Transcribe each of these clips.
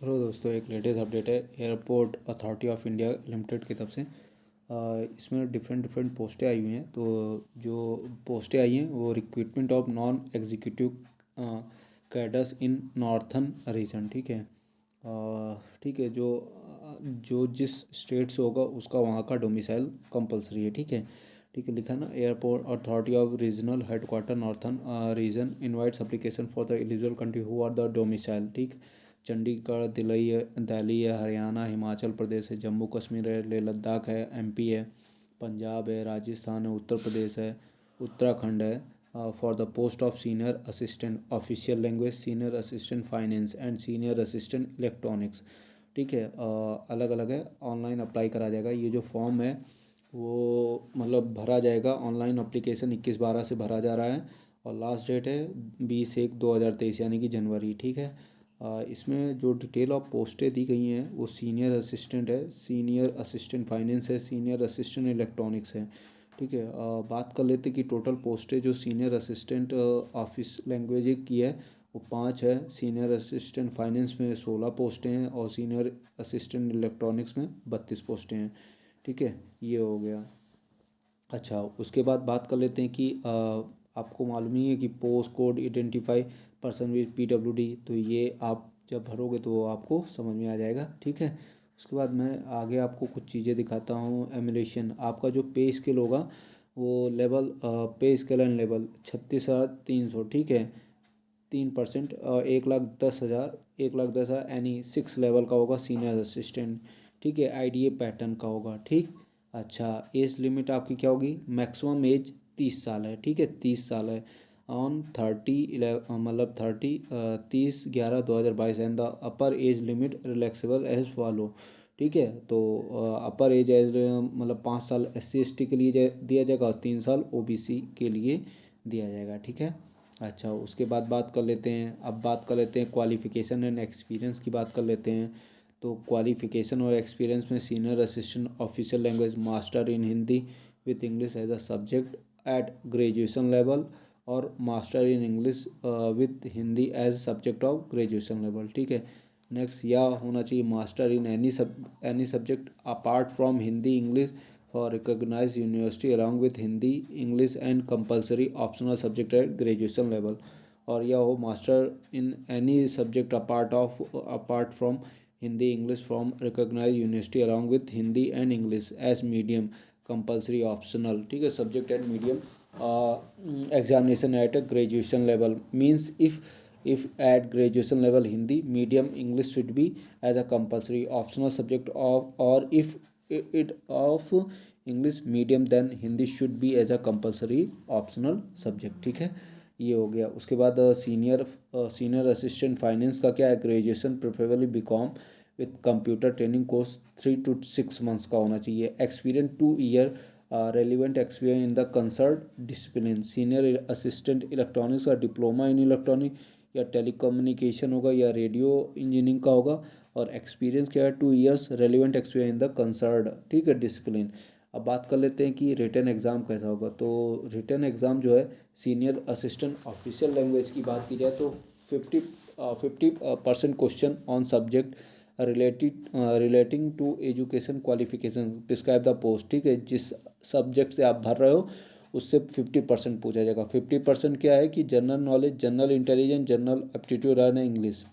Hello दोस्तों, एक latest update है airport authority of India limited की तरफ से। इसमें डिफरेंट डिफरेंट पोस्टें आई हुई हैं। तो जो पोस्टें आई हैं वो recruitment of non executive cadres in northern region. ठीक है। ठीक है। जो जो जिस स्टेट से होगा उसका वहाँ का डोमिसाइल कंपलसरी है। ठीक है। ठीक है, लिखा है ना। Airport authority of regional headquarter northern region invites application for the eligible country who are the domicile. ठीक। चंडीगढ़, दिल्ली है, हरियाणा, हिमाचल प्रदेश है, जम्मू कश्मीर है, लेह लद्दाख है, एमपी है, पंजाब है, राजस्थान है, उत्तर प्रदेश है, उत्तराखंड है। For the post of senior assistant official language, senior assistant finance and senior assistant electronics. ठीक है। अलग अलग है। ऑनलाइन अप्लाई करा जाएगा। ये जो फॉर्म है वो मतलब भरा जाएगा ऑनलाइन। अप्लीकेशन 21/12 से भरा जा रहा है और लास्ट डेट है 20/1/2023 यानी कि जनवरी। ठीक है। इसमें जो डिटेल ऑफ पोस्टें दी गई हैं वो सीनियर असिस्टेंट है, सीनियर असिस्टेंट फाइनेंस है, सीनियर असिस्टेंट इलेक्ट्रॉनिक्स है। ठीक है। बात कर लेते कि टोटल पोस्टें जो सीनियर असिस्टेंट ऑफिस लैंग्वेज की है वो 5 है। सीनियर असिस्टेंट फाइनेंस में 16 पोस्टें हैं और सीनियर असिस्टेंट इलेक्ट्रॉनिक्स में 32 पोस्टें हैं। ठीक है, ये हो गया। अच्छा, उसके बाद बात कर लेते हैं कि आपको मालूम ही है कि post code identify person with PWD. तो ये आप जब भरोगे तो वो आपको समझ में आ जाएगा। ठीक है। उसके बाद मैं आगे आपको कुछ चीज़ें दिखाता हूँ। एमुलेशन आपका जो पे स्केल होगा वो लेवल पे स्केल एंड लेवल 36,300। ठीक है। 3%, 1,10,000, 1,10,000 यानी 6 लेवल का होगा सीनियर असिस्टेंट। ठीक है। आईडीए पैटर्न का होगा। ठीक। अच्छा, एज लिमिट आपकी क्या होगी? मैक्सिमम एज 30 साल है। ठीक है, 30 साल है। On 30/11/2022 and the upper age limit relaxable age follow. ठीक है। तो अपर एज एज मतलब 5 साल SC ST के लिए दिया जाएगा और 3 साल OBC के लिए दिया जाएगा। ठीक है। अच्छा, उसके बाद बात कर लेते हैं। अब बात कर लेते हैं क्वालिफ़िकेशन एंड एक्सपीरियंस की बात कर लेते हैं। तो क्वालिफ़िकेशन और एक्सपीरियंस में senior assistant official language master in Hindi with English as a subject at graduation level और master in English with Hindi as subject of graduation level. ठीक है। नेक्स्ट, यह होना चाहिए master in any subject apart from Hindi English for recognized university along with Hindi, English and compulsory optional subject at graduation level। और यह हो master in any subject apart from Hindi English from recognise university along with Hindi and English as medium compulsory optional. ठीक है, subject and medium examination at graduation level means if at graduation level Hindi medium English should be as a compulsory optional subject of, or if it of English medium then Hindi should be as a compulsory optional subject। ठीक है, ये हो गया। उसके बाद senior assistant finance का क्या है? Graduation preferably BCom with computer training course 3 to 6 months का होना चाहिए। Experience 2 year relevant experience in the concern discipline. Senior assistant electronics का डिप्लोमा इन इलेक्ट्रॉनिक या टेलीकम्युनिकेशन होगा या रेडियो इंजीनियरिंग का होगा। और एक्सपीरियंस क्या है? 2 years relevant experience in the concern, ठीक है, डिसिप्लिन। अब बात कर लेते हैं कि रिटन एग्ज़ाम कैसा होगा। तो रिटन एग्ज़ाम जो है सीनियर असिस्टेंट ऑफिशियल लैंग्वेज की बात की जाए तो 50% question on subject relating to education qualification prescribe the post. ठीक है, जिस सब्जेक्ट से आप भर रहे हो उससे 50% पूछा जाएगा। 50% क्या है कि general knowledge, general intelligence, general aptitude and English.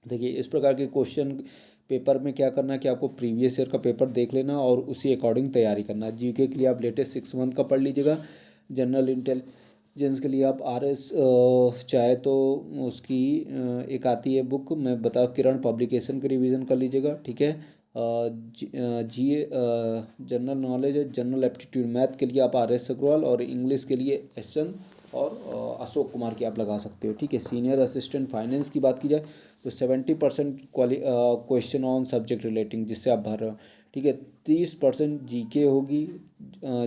देखिए, इस प्रकार के क्वेश्चन पेपर में क्या करना है कि आपको प्रीवियस ईयर का पेपर देख लेना और उसी अकॉर्डिंग तैयारी करना। जीके के लिए आप लेटेस्ट 6 मंथ का पढ़ लीजिएगा। जनरल इंटेलिजेंस के लिए आप RS चाहे तो उसकी एक आती है बुक, मैं बता, किरण पब्लिकेशन के रिवीजन कर लीजिएगा। ठीक है। GA जनरल नॉलेज है, जनरल एप्टीट्यूड मैथ के लिए आप RS अग्रवाल और इंग्लिश के लिए SN और अशोक कुमार की आप लगा सकते हो। ठीक है। सीनियर असिस्टेंट फाइनेंस की बात की जाए तो 70% क्वेश्चन ऑन सब्जेक्ट रिलेटिंग जिससे आप भर रहे हो। ठीक है। 30% GK होगी,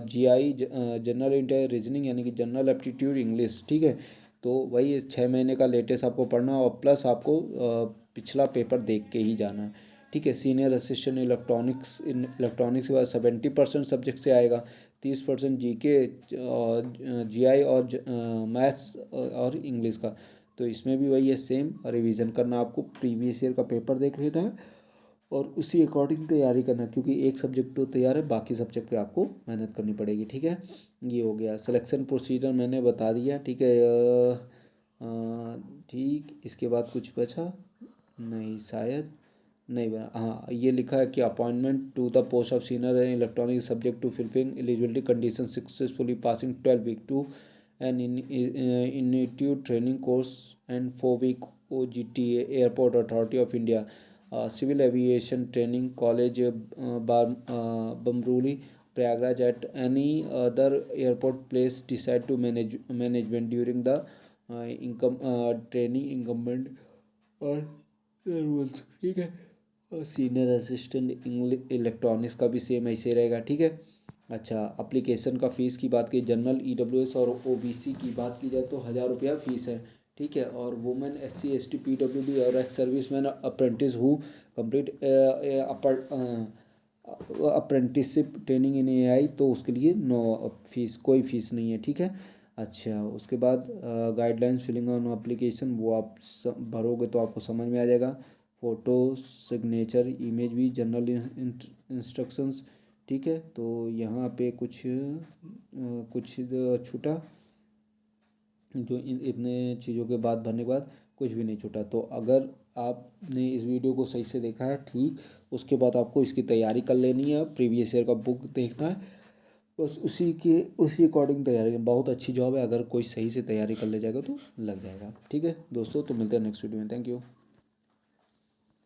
GI जनरल इंटेलिजेंस रीजनिंग यानी कि जनरल एप्टीट्यूड इंग्लिश। ठीक है। तो वही 6 महीने का लेटेस्ट आपको पढ़ना और प्लस आपको पिछला पेपर देख के ही जाना है। ठीक है। सीनियर असिस्टेंट इलेक्ट्रॉनिक्स के बाद 70% सब्जेक्ट से आएगा। 30% GK, GI और मैथ्स और इंग्लिश का। तो इसमें भी वही है सेम, रिवीजन करना, आपको प्रीवियस ईयर का पेपर देख लेना है और उसी अकॉर्डिंग तैयारी करना, क्योंकि एक सब्जेक्ट तो तैयार है, बाकी सब्जेक्ट पे आपको मेहनत करनी पड़ेगी। ठीक है, ये हो गया सिलेक्शन प्रोसीजर मैंने बता दिया। ठीक है, ठीक, इसके बाद कुछ बचा नहीं शायद, नहीं बना। हाँ, ये लिखा है कि appointment to the post of senior in electronic subject to fulfilling eligibility condition successfully passing 12 week to an institute training course and 4 week OGTA airport authority of India civil aviation training college Bamrauli Prayagraj at any other airport place decide to management during the income training incumbent और rules. ठीक है, senior assistant electronics का भी same ऐसे रहेगा। ठीक है, अच्छा, अप्लीकेशन का फ़ीस की बात की, जनरल EWS और OBC की बात की जाए तो 1000 रुपया फ़ीस है। ठीक है, और वुमेन SC ST PWD और ex service man apprentice who complete apprenticeship training in AI, तो उसके लिए नो फीस, कोई फ़ीस नहीं है। ठीक है, अच्छा, उसके बाद गाइडलाइंस फिलिंग ऑन एप्लीकेशन, वो आप भरोगे तो आपको समझ में आ जाएगा। फ़ोटो सिग्नेचर इमेज भी जनरल इंस्ट्रक्शंस। ठीक है, तो यहाँ पे कुछ छूटा, जो इतने चीज़ों के बाद भरने के बाद कुछ भी नहीं छूटा। तो अगर आपने इस वीडियो को सही से देखा है, ठीक, उसके बाद आपको इसकी तैयारी कर लेनी है, प्रीवियस ईयर का बुक देखना है, बस उसी अकॉर्डिंग तैयारी, बहुत अच्छी जॉब है, अगर कोई सही से तैयारी कर ले जाएगा तो लग जाएगा। ठीक है दोस्तों, तो मिलते हैं नेक्स्ट वीडियो में, थैंक यू।